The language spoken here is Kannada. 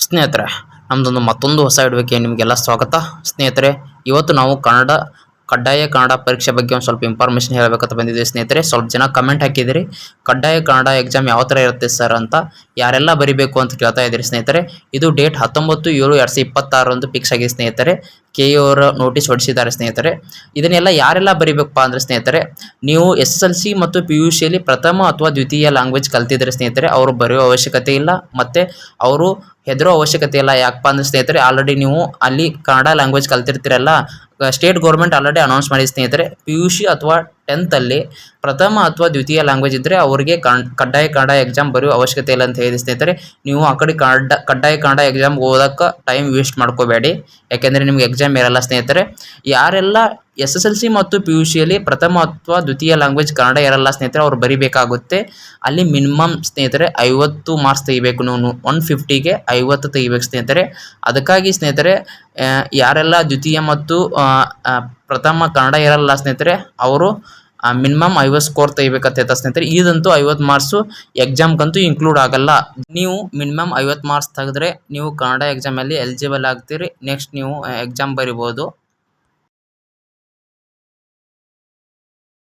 ಸ್ನೇಹಿತರೆ, ನಮ್ಮದೊಂದು ಮತ್ತೊಂದು ಹೊಸ ವಿಡಿಯೋಕ್ಕೆ ನಿಮಗೆಲ್ಲ ಸ್ವಾಗತ. ಸ್ನೇಹಿತರೆ, ಇವತ್ತು ನಾವು ಕಡ್ಡಾಯ ಕನ್ನಡ ಪರೀಕ್ಷೆ ಬಗ್ಗೆ ಒಂದು ಸ್ವಲ್ಪ ಇನ್ಫಾರ್ಮೇಷನ್ ಹೇಳಬೇಕಂತ ಬಂದಿದ್ದೀವಿ. ಸ್ನೇಹಿತರೆ, ಸ್ವಲ್ಪ ಜನ ಕಮೆಂಟ್ ಹಾಕಿದಿರಿ, ಕಡ್ಡಾಯ ಕನ್ನಡ ಎಕ್ಸಾಮ್ ಯಾವ ಥರ ಇರುತ್ತೆ ಸರ್ ಅಂತ, ಯಾರೆಲ್ಲ ಬರಿಬೇಕು ಅಂತ ಕೇಳ್ತಾ ಇದ್ದೀರಿ. ಸ್ನೇಹಿತರೆ, ಇದು ಡೇಟ್ 19/7/2026 ಫಿಕ್ಸ್ ಆಗಿದೆ. ಸ್ನೇಹಿತರೆ, KE ಅವರು ನೋಟಿಸ್ ಹೊರಡಿಸಿದ್ದಾರೆ. ಸ್ನೇಹಿತರೆ, ಇದನ್ನೆಲ್ಲ ಯಾರೆಲ್ಲ ಬರಿಬೇಕಪ್ಪ ಅಂದರೆ ಸ್ನೇಹಿತರೆ, ನೀವು SSLC ಮತ್ತು PUCಯಲ್ಲಿ ಪ್ರಥಮ ಅಥವಾ ದ್ವಿತೀಯ ಲ್ಯಾಂಗ್ವೇಜ್ ಕಲ್ತಿದ್ರೆ ಸ್ನೇಹಿತರೆ, ಅವರು ಬರೆಯೋ ಅವಶ್ಯಕತೆ ಇಲ್ಲ. ಮತ್ತು ಅವರು ಹೆದರೋ ಅವಶ್ಯಕತೆ ಇಲ್ಲ. ಯಾಕಪ್ಪ ಅಂದರೆ ಸ್ನೇಹಿತರೆ, ಆಲ್ರೆಡಿ ನೀವು ಅಲ್ಲಿ ಕನ್ನಡ ಲ್ಯಾಂಗ್ವೇಜ್ ಕಲ್ತಿರ್ತೀರಲ್ಲ, ಸ್ಟೇಟ್ ಗೌರ್ಮೆಂಟ್ ಆಲ್ರೆಡಿ ಅನೌನ್ಸ್ ಮಾಡಿದೆ. ಸ್ನೇಹಿತರೆ, PUC ಅಥವಾ 10th ಅಲ್ಲಿ ಪ್ರಥಮ ಅಥವಾ ದ್ವಿತೀಯ ಲ್ಯಾಂಗ್ವೇಜ್ ಇದ್ದರೆ ಅವರಿಗೆ ಕಡ್ಡಾಯ ಕನ್ನಡ ಎಕ್ಸಾಮ್ ಬರೆಯೋ ಅವಶ್ಯಕತೆ ಇಲ್ಲ ಅಂತ ಹೇಳಿದೆ. ಸ್ನೇಹಿತರೆ, ನೀವು ಆ ಕಡೆ ಕಡ್ಡಾಯ ಕನ್ನಡ ಎಕ್ಸಾಮ್ ಓದೋಕ್ಕೆ ಟೈಮ್ ವೇಸ್ಟ್ ಮಾಡ್ಕೋಬೇಡಿ, ಯಾಕೆಂದರೆ ನಿಮ್ಗೆ ಎಕ್ಸಾಮ್ ಇರಲ್ಲ. ಸ್ನೇಹಿತರೆ, ಯಾರೆಲ್ಲ SSLC ಮತ್ತು PUCಯಲ್ಲಿ ಪ್ರಥಮ ಅಥವಾ ದ್ವಿತೀಯ ಲ್ಯಾಂಗ್ವೇಜ್ ಕನ್ನಡ ಇರಲ್ಲ ಸ್ನೇಹಿತರೆ, ಅವ್ರು ಬರಿಬೇಕಾಗುತ್ತೆ. ಅಲ್ಲಿ ಮಿನಿಮಮ್ ಸ್ನೇಹಿತರೆ 50 ಮಾರ್ಕ್ಸ್ ತೆಗಿಬೇಕು. ನೀವು 150ಗೆ 50 ತೆಗಿಬೇಕು ಸ್ನೇಹಿತರೆ. ಅದಕ್ಕಾಗಿ ಸ್ನೇಹಿತರೆ, ಯಾರೆಲ್ಲ ದ್ವಿತೀಯ ಮತ್ತು ಪ್ರಥಮ ಕನ್ನಡ ಇರಲ್ಲ ಸ್ನೇಹಿತರೆ, ಅವರು ಮಿನಿಮಮ್ 50 ಸ್ಕೋರ್ ತೆಗಿಬೇಕಂತ ಸ್ನೇಹಿತರೆ. ಇದಂತೂ 50 ಮಾರ್ಕ್ಸು ಎಕ್ಸಾಮ್ಗಂತೂ ಇನ್ಕ್ಲೂಡ್ ಆಗಲ್ಲ. ನೀವು ಮಿನಿಮಮ್ 50 ಮಾರ್ಕ್ಸ್ ತೆಗೆದ್ರೆ ನೀವು ಕನ್ನಡ ಎಕ್ಸಾಮಲ್ಲಿ ಎಲಿಜಿಬಲ್ ಆಗ್ತೀರಿ. ನೆಕ್ಸ್ಟ್ ನೀವು ಎಕ್ಸಾಮ್ ಬರಿಬೋದು.